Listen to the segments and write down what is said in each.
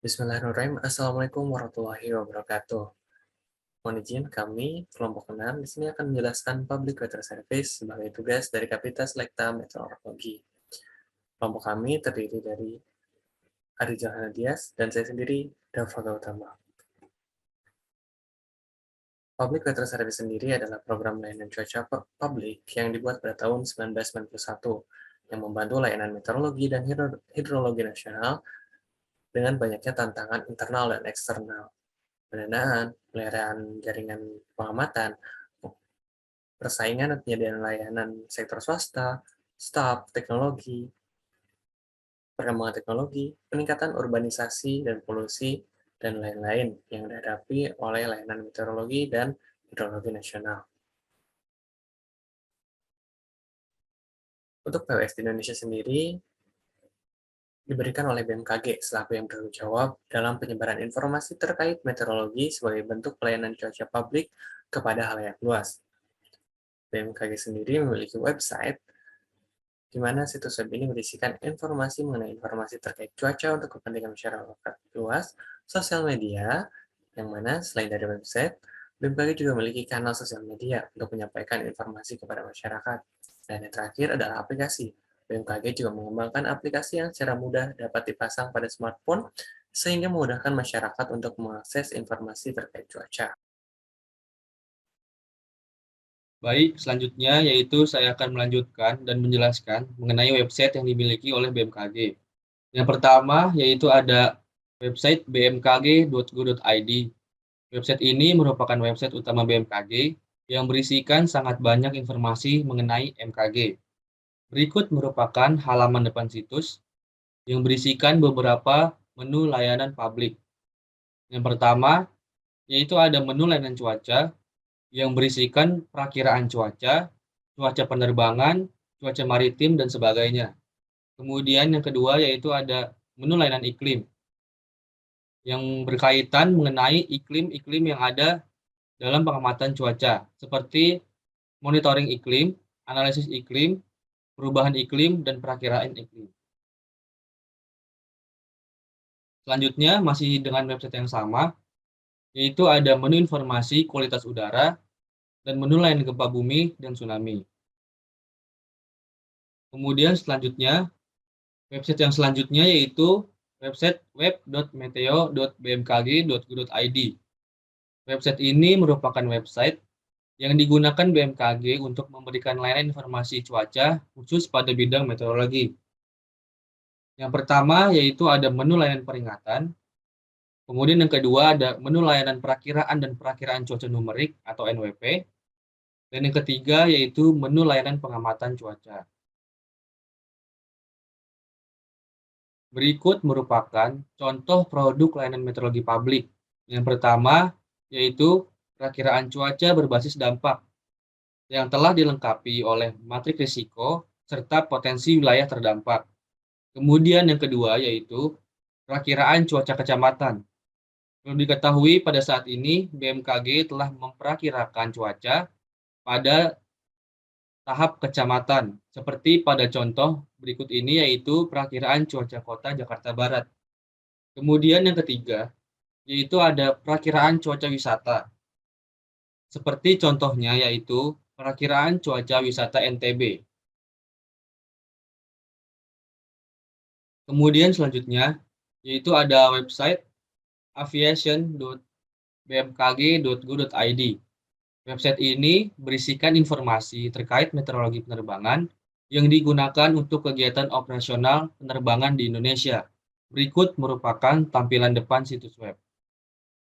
Bismillahirrahmanirrahim. Assalamualaikum warahmatullahi wabarakatuh. Mohon izin, kami kelompok 6 di sini akan menjelaskan Public Weather Service sebagai tugas dari Kapita Selekta Meteorologi. Kelompok kami terdiri dari Ari Johanna Dias dan saya sendiri, Dava Gautama. Public Weather Service sendiri adalah program layanan cuaca publik yang dibuat pada tahun 1991 yang membantu layanan meteorologi dan hidrologi nasional dengan banyaknya tantangan internal dan eksternal. Pendanaan, pemeliharaan jaringan pengamatan, persaingan dan penyediaan layanan sektor swasta, staf, teknologi, perkembangan teknologi, peningkatan urbanisasi dan polusi, dan lain-lain yang dihadapi oleh layanan meteorologi dan hidrologi nasional. Untuk PWS di Indonesia sendiri, diberikan oleh BMKG selaku yang bertanggung jawab dalam penyebaran informasi terkait meteorologi sebagai bentuk pelayanan cuaca publik kepada halayak luas. BMKG sendiri memiliki website di mana situs web ini berisikan informasi mengenai informasi terkait cuaca untuk kepentingan masyarakat luas, sosial media, yang mana selain dari website, BMKG juga memiliki kanal sosial media untuk menyampaikan informasi kepada masyarakat. Dan yang terakhir adalah aplikasi. BMKG juga mengembangkan aplikasi yang secara mudah dapat dipasang pada smartphone sehingga memudahkan masyarakat untuk mengakses informasi terkait cuaca. Baik, selanjutnya yaitu saya akan melanjutkan dan menjelaskan mengenai website yang dimiliki oleh BMKG. Yang pertama yaitu ada website bmkg.go.id. Website ini merupakan website utama BMKG yang berisikan sangat banyak informasi mengenai MKG. Berikut merupakan halaman depan situs yang berisikan beberapa menu layanan publik. Yang pertama yaitu ada menu layanan cuaca yang berisikan perakiraan cuaca, cuaca penerbangan, cuaca maritim, dan sebagainya. Kemudian yang kedua yaitu ada menu layanan iklim yang berkaitan mengenai iklim-iklim yang ada dalam pengamatan cuaca, seperti monitoring iklim, analisis iklim, perubahan iklim, dan perakiraan iklim. Selanjutnya, masih dengan website yang sama, yaitu ada menu informasi kualitas udara dan menu layanan gempa bumi dan tsunami. Kemudian selanjutnya, website yang selanjutnya yaitu website web.meteo.bmkg.go.id. Website ini merupakan website yang digunakan BMKG untuk memberikan layanan informasi cuaca khusus pada bidang meteorologi. Yang pertama yaitu ada menu layanan peringatan, kemudian yang kedua ada menu layanan perakiraan dan perakiraan cuaca numerik atau NWP, dan yang ketiga yaitu menu layanan pengamatan cuaca. Berikut merupakan contoh produk layanan meteorologi publik. Yang pertama yaitu perakiraan cuaca berbasis dampak yang telah dilengkapi oleh matrik risiko serta potensi wilayah terdampak. Kemudian yang kedua yaitu perakiraan cuaca kecamatan. Perlu diketahui pada saat ini BMKG telah memperakirakan cuaca pada tahap kecamatan, seperti pada contoh berikut ini yaitu perakiraan cuaca kota Jakarta Barat. Kemudian yang ketiga yaitu ada perakiraan cuaca wisata. Seperti contohnya yaitu perakiraan cuaca wisata NTB. Kemudian selanjutnya yaitu ada website aviation.bmkg.go.id. Website ini berisikan informasi terkait meteorologi penerbangan yang digunakan untuk kegiatan operasional penerbangan di Indonesia. Berikut merupakan tampilan depan situs web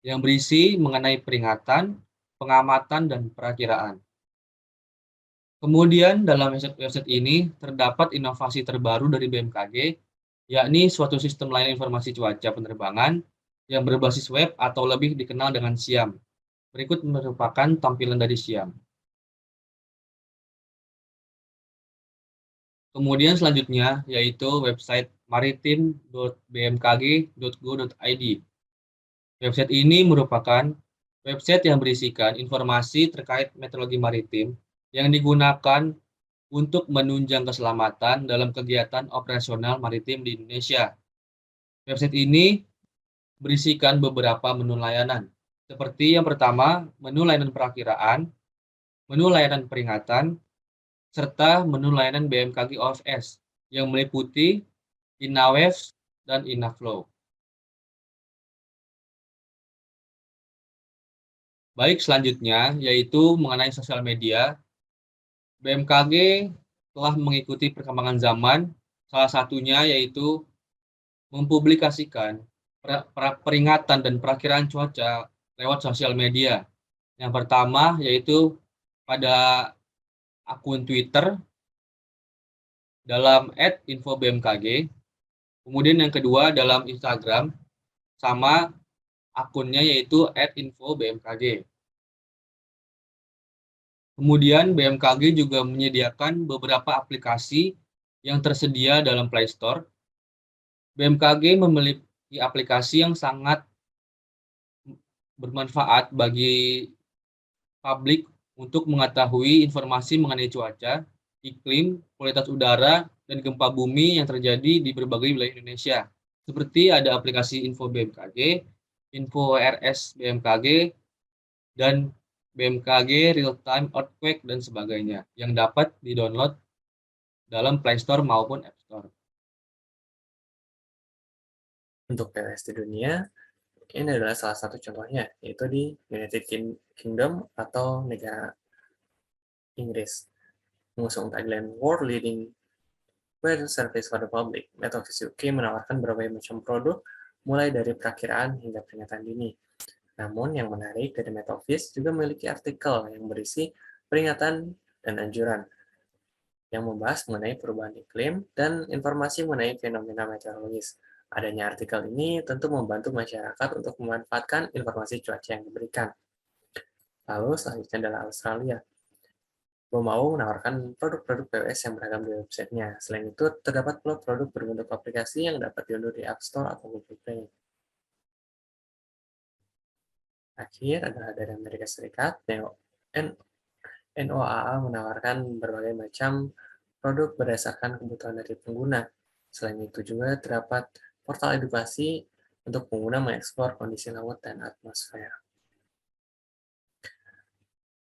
yang berisi mengenai peringatan, pengamatan, dan perakiraan. Kemudian dalam website ini terdapat inovasi terbaru dari BMKG, yakni suatu sistem layanan informasi cuaca penerbangan yang berbasis web atau lebih dikenal dengan SIAM. Berikut merupakan tampilan dari SIAM. Kemudian selanjutnya yaitu website maritim.bmkg.go.id. Website ini merupakan website yang berisikan informasi terkait meteorologi maritim yang digunakan untuk menunjang keselamatan dalam kegiatan operasional maritim di Indonesia. Website ini berisikan beberapa menu layanan. Seperti yang pertama, menu layanan perakiraan, menu layanan peringatan, serta menu layanan BMKG OFS yang meliputi InnaWaves dan InnaFlow. Baik, selanjutnya yaitu mengenai sosial media. BMKG telah mengikuti perkembangan zaman, salah satunya yaitu mempublikasikan peringatan dan perakiraan cuaca lewat sosial media. Yang pertama yaitu pada akun Twitter dalam @infobmkg, kemudian yang kedua dalam Instagram sama akunnya yaitu @infobmkg. Kemudian BMKG juga menyediakan beberapa aplikasi yang tersedia dalam Play Store. BMKG memiliki aplikasi yang sangat bermanfaat bagi publik untuk mengetahui informasi mengenai cuaca, iklim, kualitas udara, dan gempa bumi yang terjadi di berbagai wilayah Indonesia. Seperti ada aplikasi Info BMKG, Info RS BMKG, dan BMKG Real Time Earthquake, dan sebagainya, yang dapat di-download dalam Play Store maupun App Store. Untuk PWS di dunia, ini adalah salah satu contohnya, yaitu di United Kingdom atau negara Inggris. Mengusung tagline World Leading Weather Service for the Public, Met Office UK menawarkan berbagai macam produk, mulai dari perakiraan hingga peringatan dini. Namun yang menarik dari Met Office juga memiliki artikel yang berisi peringatan dan anjuran yang membahas mengenai perubahan iklim dan informasi mengenai fenomena meteorologis. Adanya artikel ini tentu membantu masyarakat untuk memanfaatkan informasi cuaca yang diberikan. Lalu selanjutnya adalah Australia. Mau menawarkan produk-produk PWS yang beragam di websitenya. Selain itu, terdapat pula produk berbentuk aplikasi yang dapat diunduh di App Store atau Google Play. Akhir adalah dari Amerika Serikat, NOAA menawarkan berbagai macam produk berdasarkan kebutuhan dari pengguna. Selain itu juga terdapat portal edukasi untuk pengguna mengeksplor kondisi laut dan atmosfer.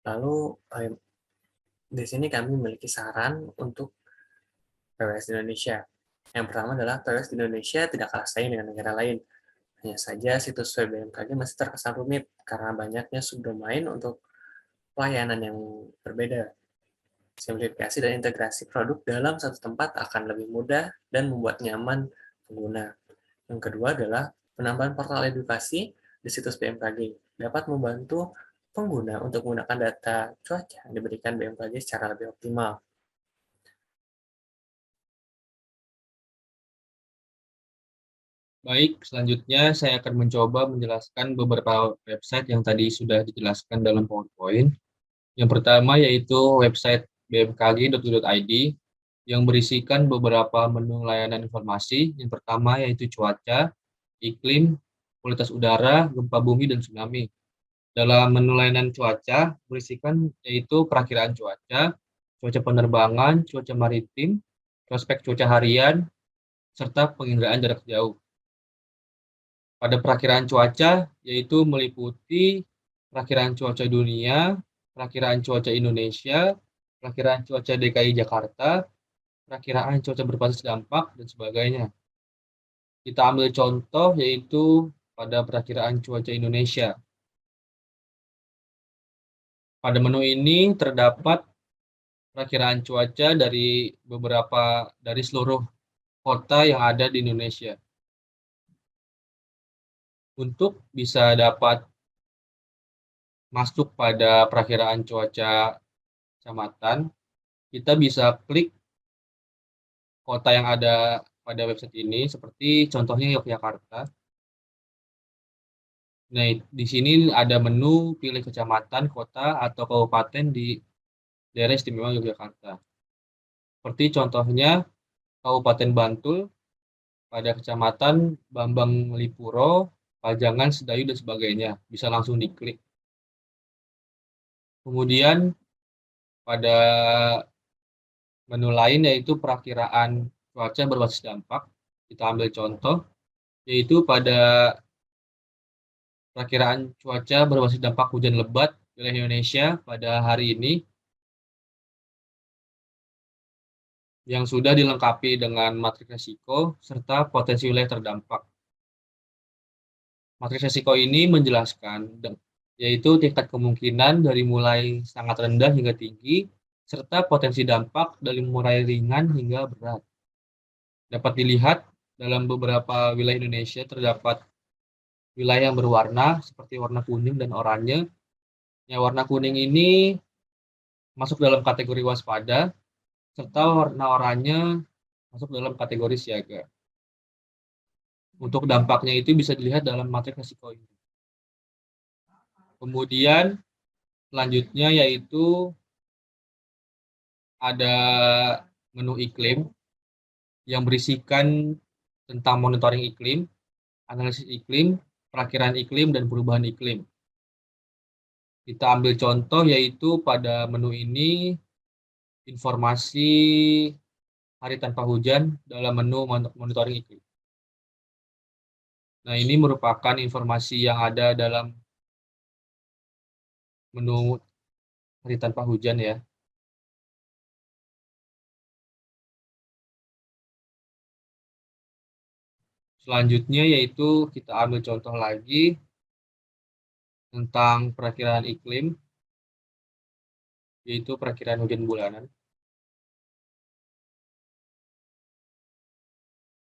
Lalu, di sini kami memiliki saran untuk PWS di Indonesia. Yang pertama adalah PWS di Indonesia tidak kalah saing dengan negara lain. Hanya saja situs web BMKG masih terkesan rumit karena banyaknya subdomain untuk pelayanan yang berbeda. Simplifikasi dan integrasi produk dalam satu tempat akan lebih mudah dan membuat nyaman pengguna. Yang kedua adalah penambahan portal edukasi di situs BMKG dapat membantu pengguna untuk menggunakan data cuaca yang diberikan BMKG secara lebih optimal. Baik, selanjutnya saya akan mencoba menjelaskan beberapa website yang tadi sudah dijelaskan dalam PowerPoint. Yang pertama yaitu website bmkg.go.id yang berisikan beberapa menu layanan informasi. Yang pertama yaitu cuaca, iklim, kualitas udara, gempa bumi, dan tsunami. Dalam menu layanan cuaca berisikan yaitu perakiraan cuaca, cuaca penerbangan, cuaca maritim, prospek cuaca harian, serta penginderaan jarak jauh. Pada perakiraan cuaca, yaitu meliputi perakiraan cuaca dunia, perakiraan cuaca Indonesia, perakiraan cuaca DKI Jakarta, perakiraan cuaca berbasis dampak, dan sebagainya. Kita ambil contoh yaitu pada perakiraan cuaca Indonesia. Pada menu ini terdapat perakiraan cuaca dari seluruh kota yang ada di Indonesia. Untuk bisa dapat masuk pada perakiraan cuaca kecamatan, kita bisa klik kota yang ada pada website ini, seperti contohnya Yogyakarta. Nah, di sini ada menu pilih kecamatan, kota, atau kabupaten di daerah istimewa Yogyakarta. Seperti contohnya Kabupaten Bantul pada kecamatan Bambang Lipuro, Pajangan, Sedayu, dan sebagainya. Bisa langsung diklik. Kemudian pada menu lain yaitu perakiraan cuaca berbasis dampak. Kita ambil contoh, yaitu pada Perakiraan cuaca berbasis dampak hujan lebat wilayah Indonesia pada hari ini yang sudah dilengkapi dengan matriks risiko serta potensi wilayah terdampak. Matriks risiko ini menjelaskan yaitu tingkat kemungkinan dari mulai sangat rendah hingga tinggi serta potensi dampak dari mulai ringan hingga berat. Dapat dilihat dalam beberapa wilayah Indonesia terdapat wilayah yang berwarna seperti warna kuning dan oranye. Ya, warna kuning ini masuk dalam kategori waspada, serta warna oranye masuk dalam kategori siaga. Untuk dampaknya itu bisa dilihat dalam matriks risiko ini. Kemudian selanjutnya yaitu ada menu iklim yang berisikan tentang monitoring iklim, analisis iklim, perakiraan iklim, dan perubahan iklim. Kita ambil contoh yaitu pada menu ini informasi hari tanpa hujan dalam menu monitoring iklim. Nah, ini merupakan informasi yang ada dalam menu hari tanpa hujan ya. Selanjutnya yaitu kita ambil contoh lagi tentang perakiraan iklim, yaitu perakiraan hujan bulanan.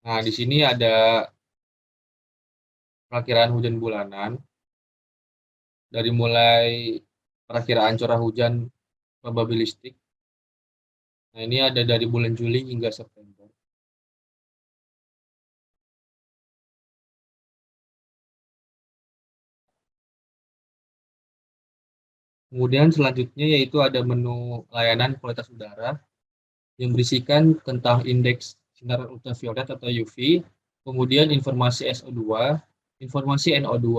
Nah, di sini ada perakiraan hujan bulanan dari mulai perakiraan curah hujan probabilistik. Nah, ini ada dari bulan Juli hingga September. Kemudian selanjutnya yaitu ada menu layanan kualitas udara yang berisikan tentang indeks sinar ultraviolet atau UV, kemudian informasi SO2, informasi NO2,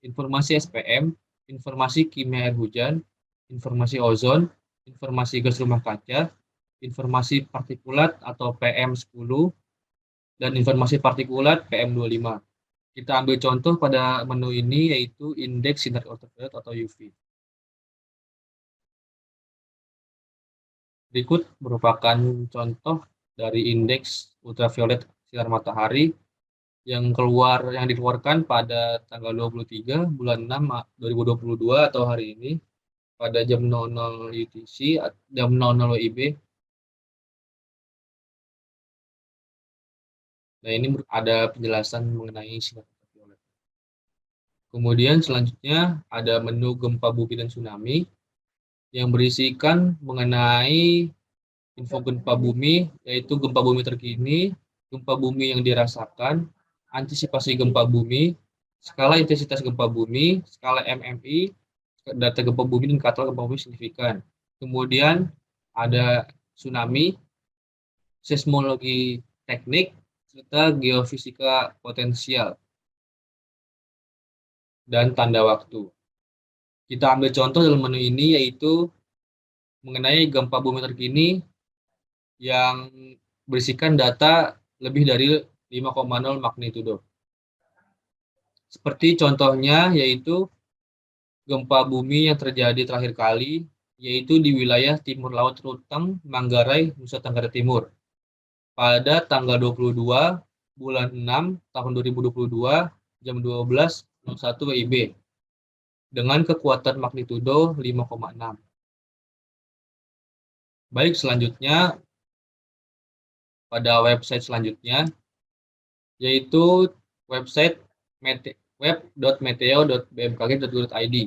informasi SPM, informasi kimia air hujan, informasi ozon, informasi gas rumah kaca, informasi partikulat atau PM10, dan informasi partikulat PM25. Kita ambil contoh pada menu ini yaitu indeks sinar ultraviolet atau UV. Berikut merupakan contoh dari indeks ultraviolet sinar matahari yang dikeluarkan pada tanggal 23 bulan 6 2022 atau hari ini pada jam 00 UTC, jam 00 WIB. Nah, ini ada penjelasan mengenai sinar ultraviolet. Kemudian selanjutnya ada menu gempa bumi dan tsunami yang berisikan mengenai info gempa bumi, yaitu gempa bumi terkini, gempa bumi yang dirasakan, antisipasi gempa bumi, skala intensitas gempa bumi, skala MMI, data gempa bumi dan katalog gempa bumi signifikan. Kemudian ada tsunami, seismologi teknik, serta geofisika potensial, dan tanda waktu. Kita ambil contoh dalam menu ini yaitu mengenai gempa bumi terkini yang berisikan data lebih dari 5,0 magnitudo. Seperti contohnya yaitu gempa bumi yang terjadi terakhir kali yaitu di wilayah timur laut Ruteng, Manggarai, Nusa Tenggara Timur pada tanggal 22 bulan 6 tahun 2022 jam 12.01 WIB dengan kekuatan magnitudo 5,6. Baik, selanjutnya pada website selanjutnya yaitu website web.meteo.bmkg.go.id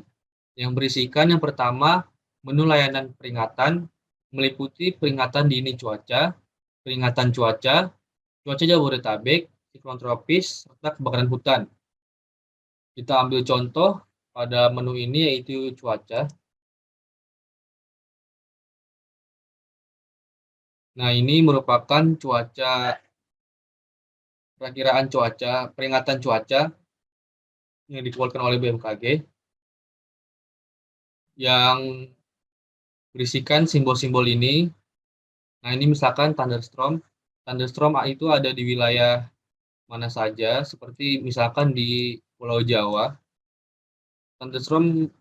yang berisikan yang pertama menu layanan peringatan meliputi peringatan dini cuaca, peringatan cuaca, cuaca Jabodetabek, siklon tropis, serta kebakaran hutan. Kita ambil contoh pada menu ini yaitu cuaca. Nah, ini merupakan perakiraan cuaca, peringatan cuaca yang dikeluarkan oleh BMKG yang berisikan simbol-simbol ini. Nah, ini misalkan thunderstorm. Thunderstorm itu ada di wilayah mana saja, seperti misalkan di Pulau Jawa. thunderstorm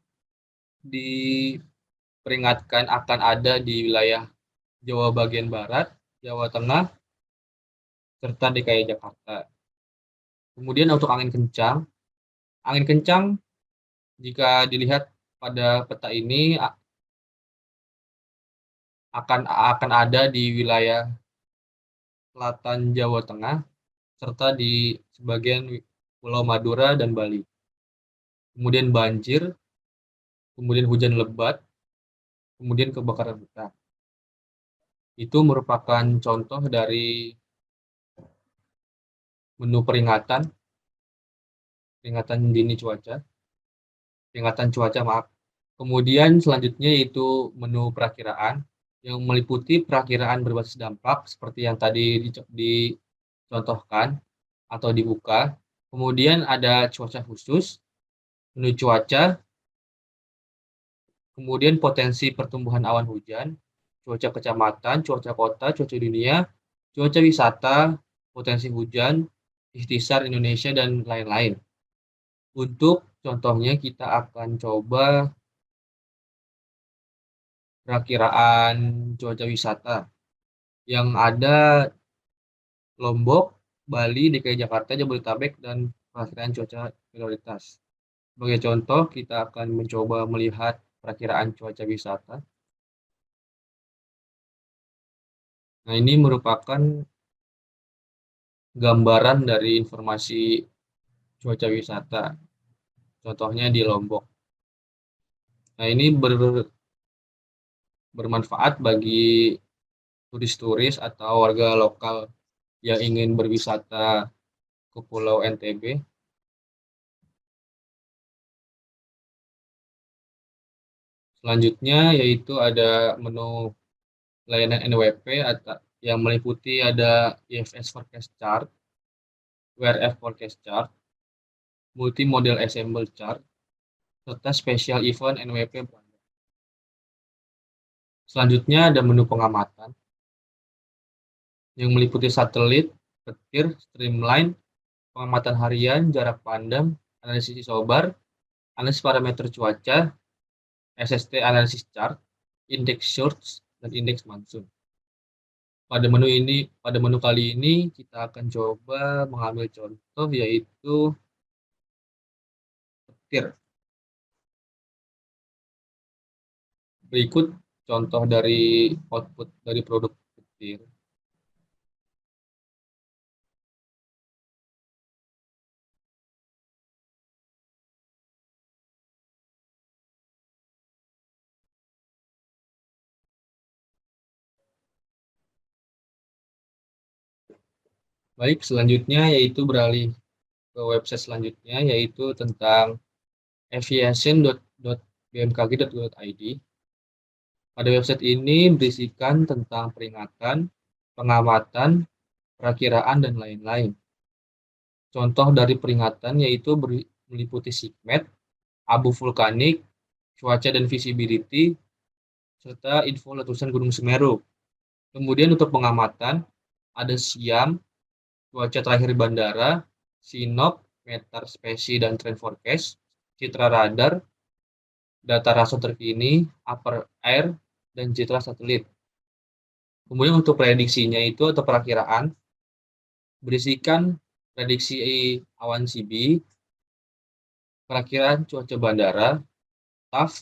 diperingatkan akan ada di wilayah Jawa bagian barat, Jawa Tengah, serta DKI Jakarta. Kemudian untuk angin kencang jika dilihat pada peta ini akan ada di wilayah selatan Jawa Tengah serta di sebagian Pulau Madura dan Bali. Kemudian banjir, kemudian hujan lebat, kemudian kebakaran hutan. Itu merupakan contoh dari menu peringatan dini cuaca, peringatan cuaca maaf. Kemudian selanjutnya yaitu menu perakiraan yang meliputi perakiraan berbasis dampak seperti yang tadi dicontohkan atau dibuka. Kemudian ada cuaca khusus, menu cuaca, kemudian potensi pertumbuhan awan hujan, cuaca kecamatan, cuaca kota, cuaca dunia, cuaca wisata, potensi hujan, ikhtisar Indonesia, dan lain-lain. Untuk contohnya kita akan coba perakiraan cuaca wisata yang ada Lombok, Bali, DKI Jakarta, Jabodetabek, dan perakiraan cuaca prioritas. Sebagai contoh, kita akan mencoba melihat perakiraan cuaca wisata. Nah, ini merupakan gambaran dari informasi cuaca wisata. Contohnya di Lombok. Nah, ini bermanfaat bagi turis-turis atau warga lokal yang ingin berwisata ke Pulau NTB. Selanjutnya yaitu ada menu layanan NWP yang meliputi ada IFS Forecast Chart, WRF Forecast Chart, Multi Model Ensemble Chart, serta Special Event NWP. Selanjutnya ada menu pengamatan yang meliputi satelit, petir, streamline, pengamatan harian, jarak pandang, analisis isobar, analisis parameter cuaca, SST analisis chart, indeks shorts, dan indeks monsoon. Pada menu kali ini kita akan coba mengambil contoh yaitu petir. Berikut contoh dari output dari produk petir. Baik, selanjutnya yaitu beralih ke website selanjutnya yaitu tentang aviation.bmkg.go.id. Pada website ini berisikan tentang peringatan, pengamatan, perakiraan, dan lain-lain. Contoh dari peringatan yaitu meliputi SIGMET, abu vulkanik, cuaca dan visibility, serta info letusan Gunung Semeru. Kemudian untuk pengamatan, ada SIAM, cuaca terakhir bandara, SINOP, meter spesi dan trend forecast, citra radar, data raso terkini, upper air, dan citra satelit. Kemudian untuk prediksinya itu atau perakiraan, berisikan prediksi awan CB, perakiraan cuaca bandara, TAF,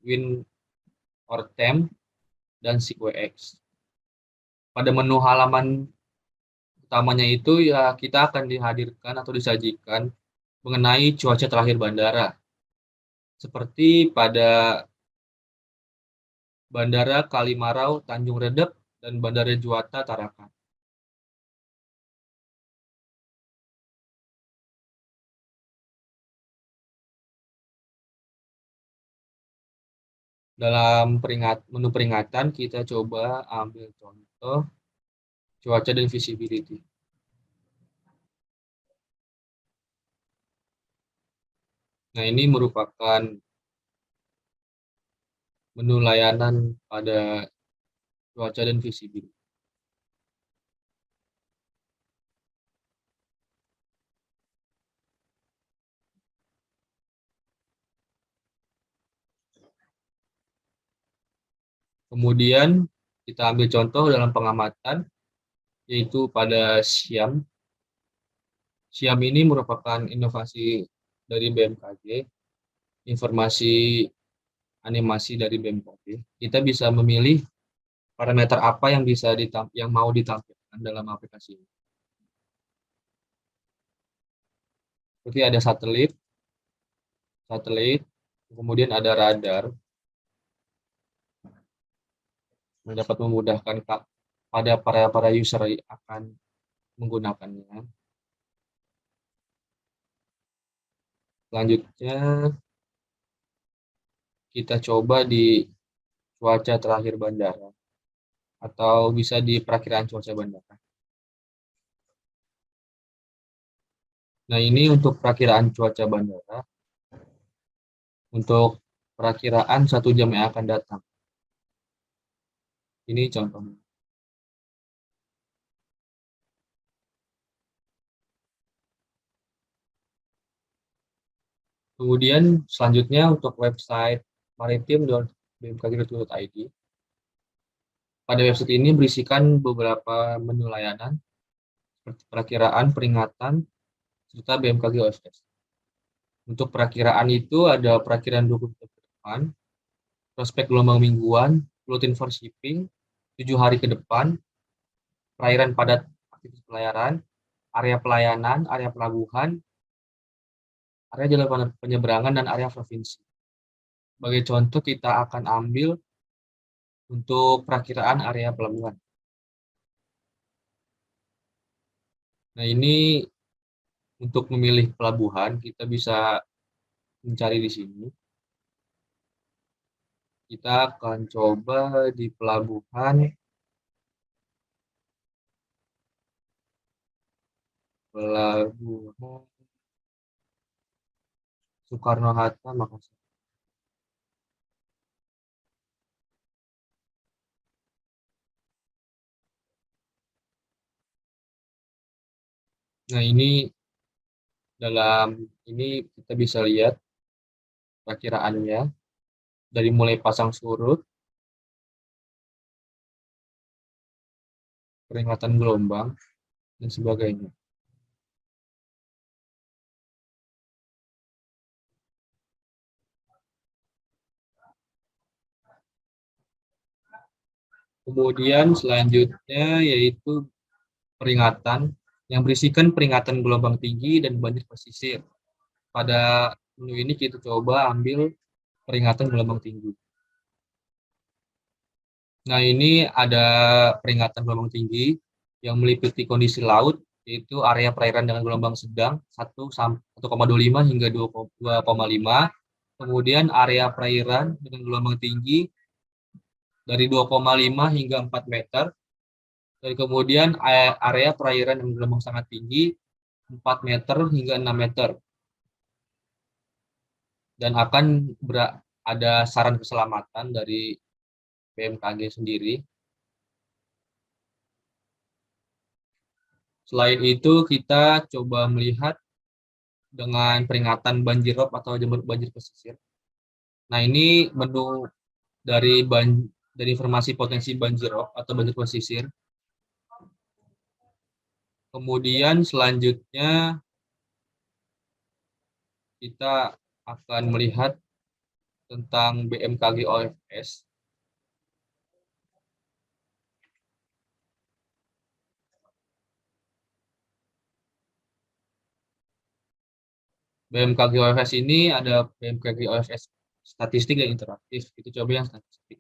wind or temp, dan SequeX. Pada menu halaman utamanya itu ya kita akan dihadirkan atau disajikan mengenai cuaca terakhir bandara. Seperti pada Bandara Kalimarau Tanjung Redep dan Bandara Juanda Tarakan. Dalam menu peringatan kita coba ambil contoh cuaca dan visibility. Nah, ini merupakan menu layanan pada cuaca dan visibility. Kemudian kita ambil contoh dalam pengamatan, yaitu pada SIAM. SIAM ini merupakan inovasi dari BMKG, informasi animasi dari BMKG. Kita bisa memilih parameter apa yang mau ditampilkan dalam aplikasi ini. Seperti ada satelit, kemudian ada radar, yang dapat memudahkan pada para user yang akan menggunakannya. Selanjutnya, kita coba di cuaca terakhir bandara, atau bisa di perakiraan cuaca bandara. Nah, ini untuk perakiraan cuaca bandara, untuk perakiraan 1 jam yang akan datang. Ini contohnya. Kemudian selanjutnya untuk website maritim.bmkg.id. Pada website ini berisikan beberapa menu layanan seperti perakiraan, peringatan, serta BMKG OFS. Untuk perakiraan itu ada perakiraan 20 menit ke depan, prospek gelombang mingguan, bulletin for shipping, 7 hari ke depan, perairan padat aktivitas pelayaran, area pelayanan, area pelabuhan, area jalan penyeberangan, dan area provinsi. Sebagai contoh, kita akan ambil untuk perakiraan area pelabuhan. Nah, ini untuk memilih pelabuhan, kita bisa mencari di sini. Kita akan coba di pelabuhan Soekarno-Hatta, Makassar. Nah, ini kita bisa lihat perakiraannya dari mulai pasang surut, peringatan gelombang, dan sebagainya. Kemudian selanjutnya yaitu peringatan yang berisikan peringatan gelombang tinggi dan banjir pesisir. Pada menu ini kita coba ambil peringatan gelombang tinggi. Nah, ini ada peringatan gelombang tinggi yang meliputi kondisi laut, yaitu area perairan dengan gelombang sedang 1,25 hingga 2,5. Kemudian area perairan dengan gelombang tinggi dari 2,5 hingga 4 meter. Dan kemudian area perairan dengan gelombang sangat tinggi 4 meter hingga 6 meter. Dan akan ada saran keselamatan dari BMKG sendiri. Selain itu, kita coba melihat dengan peringatan banjirop atau banjir pesisir. Nah, ini menu dari informasi potensi banjirop atau banjir pesisir. Kemudian selanjutnya kita akan melihat tentang BMKG OFS. BMKG OFS ini ada BMKG OFS statistik dan interaktif. Itu coba yang statistik.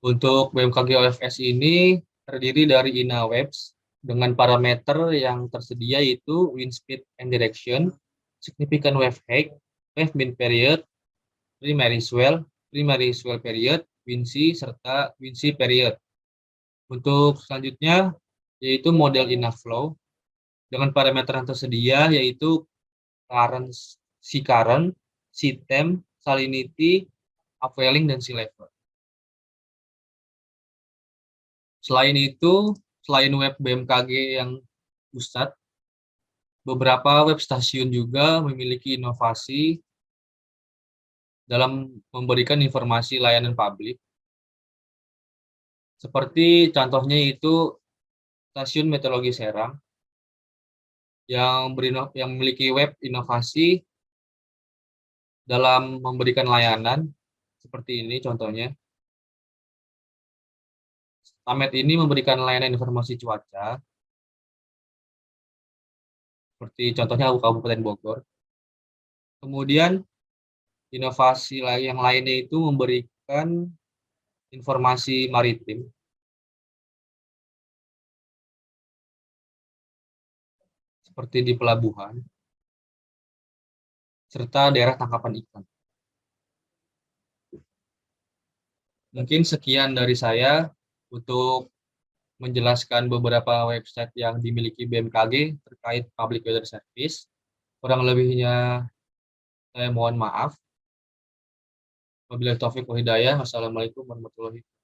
Untuk BMKG OFS ini terdiri dari INAWEBS dengan parameter yang tersedia yaitu wind speed and direction, significant wave height, wave mean period, primary swell period, wind shear, serta wind shear period. Untuk selanjutnya yaitu model INAFlow dengan parameter yang tersedia yaitu current, sea temp, salinity, upwelling, dan sea level. Selain itu, selain web BMKG yang pusat, beberapa web stasiun juga memiliki inovasi dalam memberikan informasi layanan publik. Seperti contohnya itu Stasiun Meteorologi Serang yang memiliki web inovasi dalam memberikan layanan seperti ini contohnya. Stamet ini memberikan layanan informasi cuaca, seperti contohnya Kabupaten Bogor. Kemudian inovasi yang lainnya itu memberikan informasi maritim, seperti di pelabuhan, serta daerah tangkapan ikan. Mungkin sekian dari saya untuk menjelaskan beberapa website yang dimiliki BMKG terkait Public Weather Service. Kurang lebihnya saya mohon maaf. Wabillahi taufiq wa hidayah. Wassalamualaikum warahmatullahi wabarakatuh.